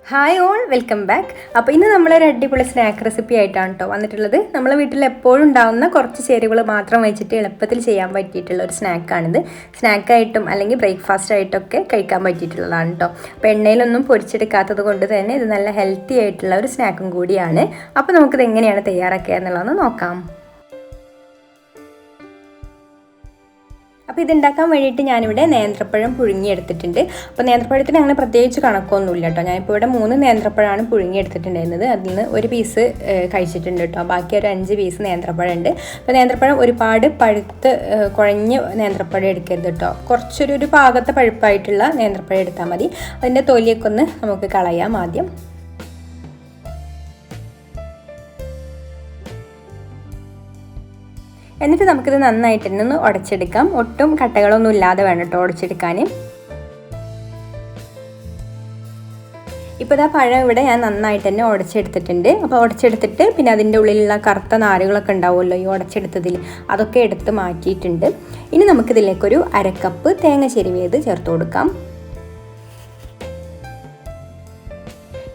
Hi all, welcome back. അപ്പോൾ ഇന്ന് നമ്മളൊരു അടിപൊളി സ്നാക്ക് റെസിപ്പി ആയിട്ടാണ് കേട്ടോ വന്നിട്ടുള്ളത്. നമ്മളെ വീട്ടിൽ എപ്പോഴും ഉണ്ടാകുന്ന കുറച്ച് ചേരുവകൾ മാത്രം വെച്ചിട്ട് എളുപ്പത്തിൽ ചെയ്യാൻ പറ്റിയിട്ടുള്ള ഒരു സ്നാക്കാണിത്. സ്നാക്കായിട്ടും അല്ലെങ്കിൽ ബ്രേക്ക്ഫാസ്റ്റ് ആയിട്ടൊക്കെ കഴിക്കാൻ പറ്റിയിട്ടുള്ളതാണ് കേട്ടോ. അപ്പോൾ എണ്ണയിലൊന്നും പൊരിച്ചെടുക്കാത്തത് കൊണ്ട് തന്നെ ഇത് നല്ല ഹെൽത്തി ആയിട്ടുള്ള ഒരു സ്നാക്കും കൂടിയാണ്. അപ്പോൾ നമുക്കിത് എങ്ങനെയാണ് തയ്യാറാക്കുക എന്നുള്ളതൊന്ന് നോക്കാം. അപ്പോൾ ഇതുണ്ടാക്കാൻ വേണ്ടിയിട്ട് ഞാനിവിടെ നേന്ത്രപ്പഴം പുഴുങ്ങിയെടുത്തിട്ടുണ്ട്. അപ്പോൾ നേന്ത്രപ്പഴത്തിന് അങ്ങനെ പ്രത്യേകിച്ച് കണക്കൊന്നുമില്ല കേട്ടോ. ഞാനിപ്പോൾ ഇവിടെ 3 നേന്ത്രപ്പഴമാണ് പുഴുങ്ങിയെടുത്തിട്ടുണ്ടായിരുന്നത്. അതിൽ നിന്ന് ഒരു പീസ് കഴിച്ചിട്ടുണ്ട് കേട്ടോ. ബാക്കി ഒരു 5 പീസ് നേന്ത്രപ്പഴം ഉണ്ട്. അപ്പോൾ നേന്ത്രപ്പഴം ഒരുപാട് പഴുത്ത് കുഴഞ്ഞ് നേന്ത്രപ്പഴം എടുക്കരുത് കേട്ടോ. കുറച്ചൊരു പാകത്തെ പഴുപ്പായിട്ടുള്ള നേന്ത്രപ്പഴം എടുത്താൽ മതി. അതിൻ്റെ തൊലിയൊക്കെ ഒന്ന് നമുക്ക് കളയാം ആദ്യം. എന്നിട്ട് നമുക്കിത് നന്നായിട്ട് തന്നെ ഒന്ന് ഉടച്ചെടുക്കാം. ഒട്ടും കട്ടകളൊന്നും ഇല്ലാതെ വേണം കേട്ടോ ഉടച്ചെടുക്കാൻ. ഇപ്പോൾ ഇതാ പഴം ഇവിടെ ഞാൻ നന്നായിട്ട് തന്നെ ഉടച്ചെടുത്തിട്ടുണ്ട്. അപ്പോൾ ഉടച്ചെടുത്തിട്ട് പിന്നെ അതിൻ്റെ ഉള്ളിലുള്ള കറുത്ത നാരുകളൊക്കെ ഉണ്ടാവുമല്ലോ ഈ ഉടച്ചെടുത്തതിൽ, അതൊക്കെ എടുത്ത് മാറ്റിയിട്ടുണ്ട്. ഇനി നമുക്കിതിലേക്കൊരു 1/2 കപ്പ് തേങ്ങ ചിരവിയത് ചേർത്ത് കൊടുക്കാം.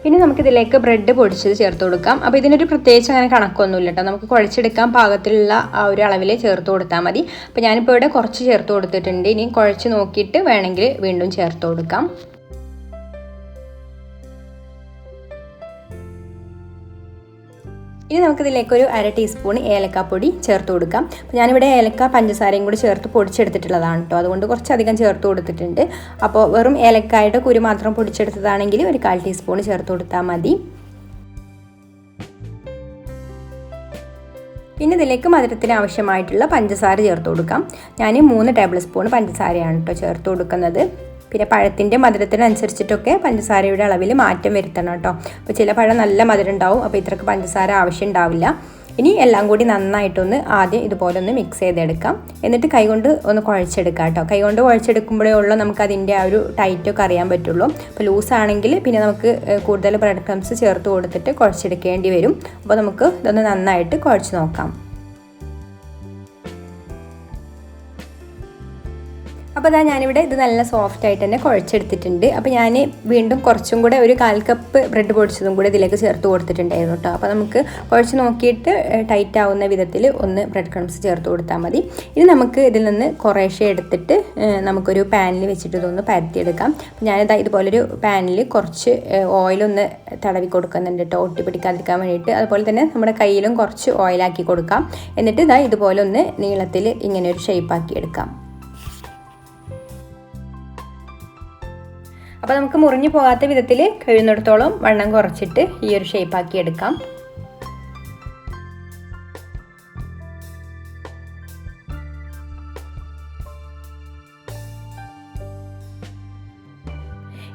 പിന്നെ നമുക്കിതിലേക്ക് ബ്രെഡ് പൊടിച്ചത് ചേർത്ത് കൊടുക്കാം. അപ്പോൾ ഇതിനൊരു പ്രത്യേകിച്ച് അങ്ങനെ കണക്കൊന്നുമില്ല കേട്ടോ. നമുക്ക് കുഴച്ചെടുക്കാൻ പാകത്തിലുള്ള ആ ഒരു അളവിൽ ചേർത്ത് കൊടുത്താൽ മതി. അപ്പോൾ ഞാനിപ്പോൾ ഇവിടെ കുറച്ച് ചേർത്ത് കൊടുത്തിട്ടുണ്ട്. ഇനി കുഴച്ച് നോക്കിയിട്ട് വേണമെങ്കിൽ വീണ്ടും ചേർത്ത് കൊടുക്കാം. ഇനി നമുക്കിതിലേക്കൊരു 1/2 ടീസ്പൂൺ ഏലക്കാപ്പൊടി ചേർത്ത് കൊടുക്കാം. അപ്പോൾ ഞാനിവിടെ ഏലക്ക പഞ്ചസാരയും കൂടി ചേർത്ത് പൊടിച്ചെടുത്തിട്ടുള്ളതാണ് കേട്ടോ. അതുകൊണ്ട് കുറച്ചധികം ചേർത്ത് കൊടുത്തിട്ടുണ്ട്. അപ്പോൾ വെറും ഏലക്കായുടെ കുരു മാത്രം പൊടിച്ചെടുത്തതാണെങ്കിൽ ഒരു 1/4 ടീസ്പൂൺ ചേർത്ത് കൊടുത്താൽ മതി. പിന്നെ ഇതിലേക്ക് മധുരത്തിന് ആവശ്യമായിട്ടുള്ള പഞ്ചസാര ചേർത്ത് കൊടുക്കാം. ഞാൻ 3 ടേബിൾ സ്പൂൺ പഞ്ചസാരയാണ് കേട്ടോ ചേർത്ത് കൊടുക്കുന്നത്. പിന്നെ പഴത്തിൻ്റെ മധുരത്തിനനുസരിച്ചിട്ടൊക്കെ പഞ്ചസാരയുടെ അളവിൽ മാറ്റം വരുത്തണം കേട്ടോ. അപ്പോൾ ചില പഴം നല്ല മധുരം ഉണ്ടാവും, അപ്പോൾ ഇത്രയ്ക്ക് പഞ്ചസാര ആവശ്യം ഉണ്ടാവില്ല. ഇനി എല്ലാം കൂടി നന്നായിട്ടൊന്ന് ആദ്യം ഇതുപോലെ ഒന്ന് മിക്സ് ചെയ്തെടുക്കാം. എന്നിട്ട് കൈകൊണ്ട് ഒന്ന് കുഴച്ചെടുക്കാം കേട്ടോ. കൈകൊണ്ട് കുഴച്ചെടുക്കുമ്പോഴേ ഉള്ളൂ നമുക്ക് അതിൻ്റെ ആ ഒരു ടൈറ്റൊക്കെ അറിയാൻ പറ്റുള്ളൂ. അപ്പോൾ ലൂസാണെങ്കിൽ പിന്നെ നമുക്ക് കൂടുതൽ ബ്രെഡ് ക്രംസ് ചേർത്ത് കൊടുത്തിട്ട് കുഴച്ചെടുക്കേണ്ടി വരും. അപ്പോൾ നമുക്ക് ഇതൊന്ന് നന്നായിട്ട് കുഴച്ച് നോക്കാം. അപ്പോൾ അതാ ഞാനിവിടെ ഇത് നല്ല സോഫ്റ്റ് ആയിട്ട് തന്നെ കുഴച്ചെടുത്തിട്ടുണ്ട്. അപ്പോൾ ഞാൻ വീണ്ടും കുറച്ചും കൂടെ ഒരു 1/4 കപ്പ് ബ്രെഡ് പൊടിച്ചതും കൂടെ ഇതിലേക്ക് ചേർത്ത് കൊടുത്തിട്ടുണ്ടായിരുന്നു കേട്ടോ. അപ്പോൾ നമുക്ക് കുഴച്ച് നോക്കിയിട്ട് ടൈറ്റ് ആവുന്ന വിധത്തിൽ ഒന്ന് ബ്രെഡ് ക്രംസ് ചേർത്ത് കൊടുത്താൽ മതി. ഇനി നമുക്ക് ഇതിൽ നിന്ന് കുറേശ്ശെ എടുത്തിട്ട് നമുക്കൊരു പാനിൽ വെച്ചിട്ട് ഇതൊന്ന് പരത്തിയെടുക്കാം. അപ്പോൾ ഞാനിതാ ഇതുപോലൊരു പാനിൽ കുറച്ച് ഓയിലൊന്ന് തടവി കൊടുക്കുന്നുണ്ട് കേട്ടോ, ഒട്ടി പിടിക്കാതിരിക്കാൻ വേണ്ടിയിട്ട്. അതുപോലെ തന്നെ നമ്മുടെ കയ്യിലും കുറച്ച് ഓയിലാക്കി കൊടുക്കാം. എന്നിട്ട് ഇതാ ഇതുപോലെ ഒന്ന് നീളത്തിൽ ഇങ്ങനെ ഒരു ഷേപ്പാക്കി എടുക്കാം. അപ്പോൾ നമുക്ക് മുറിഞ്ഞു പോകാത്ത വിധത്തിൽ കഴിയുന്നിടത്തോളം വണ്ണം കുറച്ചിട്ട് ഈ ഒരു ഷേപ്പാക്കി എടുക്കാം.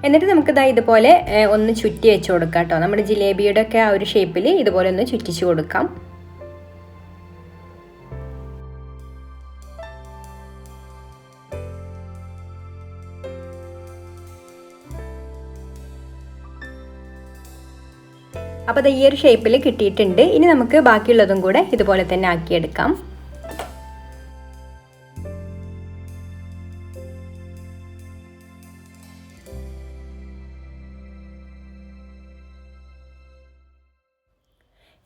എന്നിട്ട് നമുക്കിതാ ഇതുപോലെ ഒന്ന് ചുറ്റി വെച്ച് കൊടുക്കാം കേട്ടോ. നമ്മുടെ ജിലേബിയുടെ ഒക്കെ ആ ഒരു ഷേപ്പിൽ ഇതുപോലെ ഒന്ന് ചുറ്റിച്ച് കൊടുക്കാം. അപ്പോൾ അത് ഈ ഒരു ഷേപ്പിൽ കിട്ടിയിട്ടുണ്ട്. ഇനി നമുക്ക് ബാക്കിയുള്ളതും കൂടെ ഇതുപോലെ തന്നെ ആക്കിയെടുക്കാം.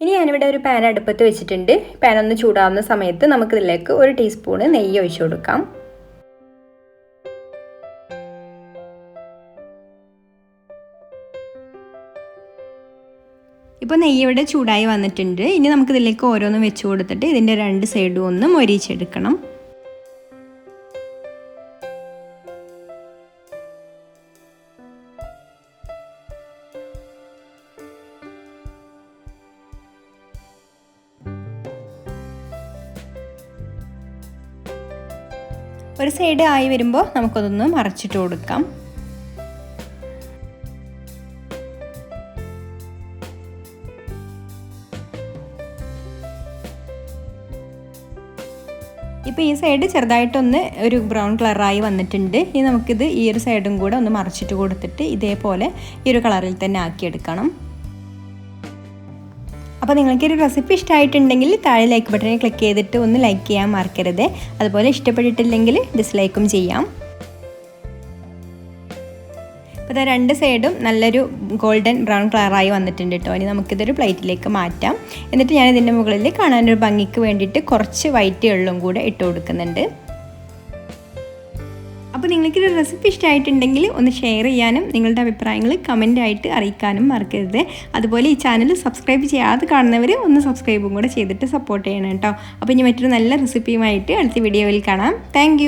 ഇനി ഞാനിവിടെ ഒരു പാൻ അടുപ്പത്ത് വെച്ചിട്ടുണ്ട്. പാൻ ഒന്ന് ചൂടാവുന്ന സമയത്ത് നമുക്കിതിലേക്ക് 1 ടീസ്പൂൺ നെയ്യ് ഒഴിച്ചു കൊടുക്കാം. ഇപ്പോൾ നെയ്യ് ഇവിടെ ചൂടായി വന്നിട്ടുണ്ട്. ഇനി നമുക്കിതിലേക്ക് ഓരോന്നും വെച്ച് കൊടുത്തിട്ട് ഇതിൻ്റെ 2 സൈഡും ഒന്ന് മൊരിച്ചെടുക്കണം. ഒരു സൈഡ് ആയി വരുമ്പോൾ നമുക്കതൊന്ന് മറിച്ചിട്ട് കൊടുക്കാം. ഇപ്പോൾ ഈ സൈഡ് ചെറുതായിട്ടൊന്ന് ഒരു ബ്രൗൺ കളറായി വന്നിട്ടുണ്ട്. ഇനി നമുക്കിത് ഈ ഒരു സൈഡും കൂടെ ഒന്ന് മറിച്ചിട്ട് കൊടുത്തിട്ട് ഇതേപോലെ ഈ ഒരു കളറിൽ തന്നെ ആക്കിയെടുക്കണം. അപ്പോൾ നിങ്ങൾക്ക് ഒരു റെസിപ്പി ഇഷ്ടമായിട്ടുണ്ടെങ്കിൽ താഴെ ലൈക്ക് ബട്ടണിൽ ക്ലിക്ക് ചെയ്തിട്ട് ഒന്ന് ലൈക്ക് ചെയ്യാൻ മറക്കരുത്. അതുപോലെ ഇഷ്ടപ്പെട്ടിട്ടില്ലെങ്കിൽ ഡിസ്ലൈക്കും ചെയ്യാം. അപ്പോൾ ഇത് രണ്ട് സൈഡും നല്ലൊരു ഗോൾഡൻ ബ്രൗൺ കളറായി വന്നിട്ടുണ്ട് കേട്ടോ. ഇനി നമുക്കിതൊരു പ്ലേറ്റിലേക്ക് മാറ്റാം. എന്നിട്ട് ഞാൻ ഇതിൻ്റെ മുകളിൽ കാണാനൊരു ഭംഗിക്ക് വേണ്ടിയിട്ട് കുറച്ച് വൈറ്റ് എള്ളും കൂടെ ഇട്ട് കൊടുക്കുന്നുണ്ട്. അപ്പോൾ നിങ്ങൾക്കൊരു റെസിപ്പി ഇഷ്ടമായിട്ടുണ്ടെങ്കിൽ ഒന്ന് ഷെയർ ചെയ്യാനും നിങ്ങളുടെ അഭിപ്രായങ്ങൾ കമൻ്റായിട്ട് അറിയിക്കാനും മറക്കരുത്. അതുപോലെ ഈ ചാനൽ സബ്സ്ക്രൈബ് ചെയ്യാതെ കാണുന്നവർ ഒന്ന് സബ്സ്ക്രൈബും കൂടെ ചെയ്തിട്ട് സപ്പോർട്ട് ചെയ്യണം കേട്ടോ. അപ്പോൾ ഇനി മറ്റൊരു നല്ല റെസിപ്പിയുമായിട്ട് അടുത്ത വീഡിയോയിൽ കാണാം. താങ്ക്